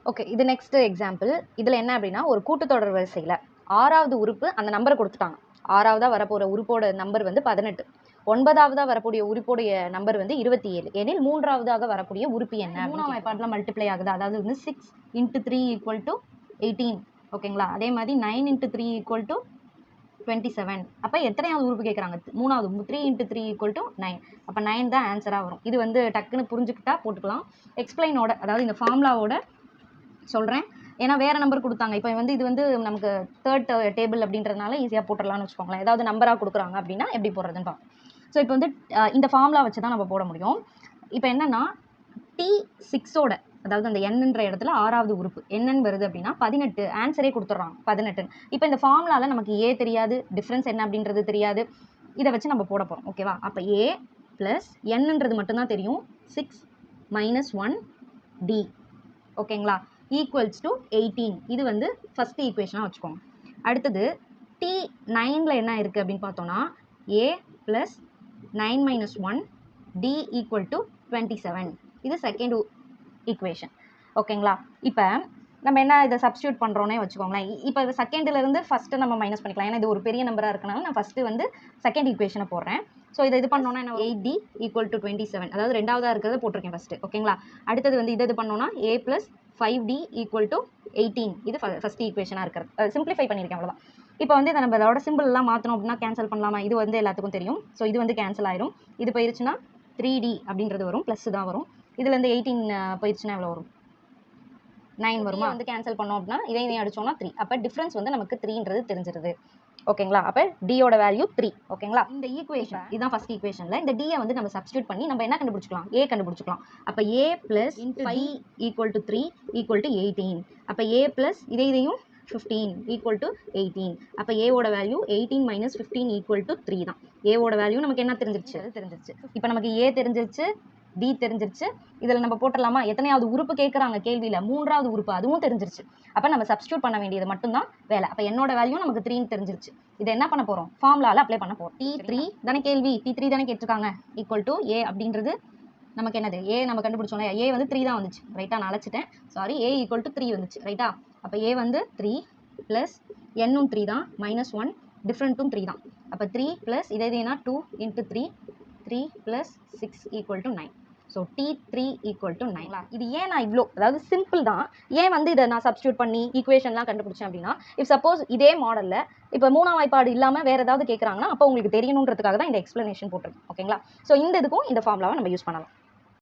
Okay, இது next example. இதில் என்ன அப்படின்னா, ஒரு கூட்டுத்தொடர் வரிசையில் 6வது உறுப்பு அந்த நம்பரை கொடுத்துட்டாங்க. 6வதாக வரப்போகிற உறுப்போட நம்பர் வந்து 18, 9வதாக வரக்கூடிய உறுப்போடைய நம்பர் வந்து 27 எனில் 3வதாக வரக்கூடிய உறுப்பு என்ன? 3ஆம் வாய்ப்பாட்டில் மல்டிப்ளை ஆகுது, அதாவது வந்து 6 × 3 = 18. ஓகேங்களா? அதே மாதிரி 9 × 3 = 27. அப்போ எத்தனையாவது உறுப்பு கேட்குறாங்க? 3வது. 3 × 3 = 9. அப்போ 9 தான் ஆன்சராக வரும். இது வந்து டக்குன்னு புரிஞ்சுக்கிட்டா போட்டுக்கலாம். எக்ஸ்பிளைனோட, அதாவது இந்த ஃபார்முலாவோட சொல்கிறேன். ஏன்னா வேறு நம்பர் கொடுத்தாங்க. இப்போ வந்து இது வந்து நமக்கு தேர்ட் டேபிள் அப்படின்றதுனால ஈஸியாக போட்டுடலாம்னு வச்சுக்கோங்களேன். ஏதாவது நம்பராக கொடுக்குறாங்க அப்படின்னா எப்படி போடுறதுன்னு பார்ப்போம். ஸோ இப்போ வந்து இந்த ஃபார்முலா வச்சு தான் நம்ம போட முடியும். இப்போ என்னென்னா T6ஓட, அதாவது அந்த எண்ணுன்ற இடத்துல 6வது உறுப்பு என்னன்னு வருது அப்படின்னா 18. ஆன்சரே கொடுத்துட்றாங்க 18. இப்போ இந்த ஃபார்முலாவில் நமக்கு ஏ தெரியாது, டிஃப்ரென்ஸ் என்ன அப்படின்றது தெரியாது. இதை வச்சு நம்ம போட போகிறோம். ஓகேவா? அப்போ ஏ ப்ளஸ் என்னன்றது மட்டும்தான் தெரியும். 6 - 1 D. ஓகேங்களா? Equals to 18. இது வந்து ஃபஸ்ட் ஈக்குவேஷனாக வச்சுக்கோங்க. அடுத்தது T9ல் என்ன இருக்குது அப்படின்னு பார்த்தோன்னா ஏ ப்ளஸ் 9 - 1 D = 27. இது செகண்ட் ஈக்குவேஷன். ஓகேங்களா? இப்போ நம்ம என்ன இதை சப்ஸ்டியூட் பண்ணுறோன்னே வச்சுக்கோங்களேன். இப்போ செகண்ட்லேருந்து ஃபஸ்ட்டு நம்ம மைனஸ் பண்ணிக்கலாம். ஏன்னா இது ஒரு பெரிய நம்பராக இருக்கனால நான் ஃபஸ்ட்டு வந்து செகண்ட் ஈக்குவேஷனை போடுறேன். ஸோ இதை இது பண்ணோன்னா என்ன 8D = 27. அதாவது ரெண்டாவதாக இருக்கிறத போட்டிருக்கேன் ஃபஸ்ட்டு. ஓகேங்களா? அடுத்தது வந்து இது பண்ணோன்னா ஏ ப்ளஸ் 5D = 18. இது ஃபஸ்ட் ஈக்குவேஷனாக இருக்கிறது. சிம்பிளிஃபை பண்ணியிருக்கேன், அவ்வளோதான். இப்போ வந்து இதை நம்ம இதோட சிம்பிள்லாம் மாற்றணும் அப்படின்னா கேன்சல் பண்ணலாமா? இது வந்து எல்லாத்துக்கும் தெரியும். ஸோ இது வந்து கேன்சல் ஆயிரும். இது போயிருச்சுன்னா 3D அப்படின்றது வரும், ப்ளஸ் தான் வரும். இதுலேருந்து 18 போயிடுச்சுன்னா எவ்வளோ வரும்? 9 வருமா? வந்து கேன்சல் பண்ணோம் அப்படின்னா இதையும் அடிச்சோம்னா 3. அப்போ டிஃப்ரென்ஸ் வந்து நமக்கு 3ன்றது தெரிஞ்சிருது. ஓகேங்களா? அப்போ டியோட வேல்யூ 3. ஓகேங்களா? இந்த ஈக்குவேஷன் இதுதான் ஃபர்ஸ்ட் ஈக்குவேஷனில் இந்த டியை வந்து நம்ம சப்ஸ்டியூட் பண்ணி நம்ம என்ன கண்டுபிடிச்சிக்கலாம்? ஏ கண்டுபிடிச்சிக்கலாம். அப்போ ஏ ப்ளஸ் 5 = 3 = 18. அப்போ ஏ ப்ளஸ் இதையும் 15 = 18. அப்போ ஏவோட வேல்யூ 18 - 15 = 3 தான். ஏவோட வேல்யூ நமக்கு என்ன தெரிஞ்சிருச்சு? இப்போ நமக்கு ஏ தெரிஞ்சிருச்சு, டி தெரிஞ்சிருச்சு. இதில் நம்ம போட்டுடலாமா? எத்தனையாவது உறுப்பு கேட்குறாங்க கேள்வியில்? 3வது உறுப்பு, அதுவும் தெரிஞ்சிருச்சு. அப்போ நம்ம சப்ஸ்டியூட் பண்ண வேண்டியது மட்டும்தான் வேலை. அப்போ என்னோட வேல்யூ நமக்கு 3ன்னு தெரிஞ்சிருச்சு. இதை என்ன பண்ண போகிறோம்? ஃபார்முலாவில் அப்ளை பண்ண போகிறோம். T3 தானே கேள்வி, T3 தானே கேட்டிருக்காங்க. = ஏ அப்படின்றது நமக்கு என்னது? ஏ நம்ம கண்டுபிடிச்சோம்ல, ஏ வந்து 3 தான் வந்துச்சு. ரைட்டாக நான் அழைச்சிட்டேன், சாரி. ஏ = 3 வந்துச்சு. ரைட்டா? அப்போ ஏ வந்து 3 ப்ளஸ் என்னும் 3 தான், -1 டிஃப்ரெண்ட்டும் 3 தான். அப்போ 3 ப்ளஸ் இதைனா 2 × 3 3 + 6 = 9. So T3 = 9. இது ஏன் நான் இவ்வளோ, அதாவது சிம்பிள் தான். ஏன் வந்து இதை நான் சப்ஸ்டியூட் பண்ணி ஈக்குவேஷன்லாம் கண்டுபிடிச்சேன் அப்படின்னா, இஃப் சப்போஸ் இதே மாடலில் இப்போ 3ஆம் வாய்ப்பாடு இல்லாமல் வேறு ஏதாவது கேட்குறாங்கன்னா அப்போ உங்களுக்கு தெரியணுன்றதுக்காக தான் இந்த எக்ஸ்ப்ளனேஷன் போட்டிருக்கேன். ஓகேங்களா? ஸோ இந்த இதுக்கும் இந்த ஃபார்முலாவை நம்ம யூஸ் பண்ணலாம்.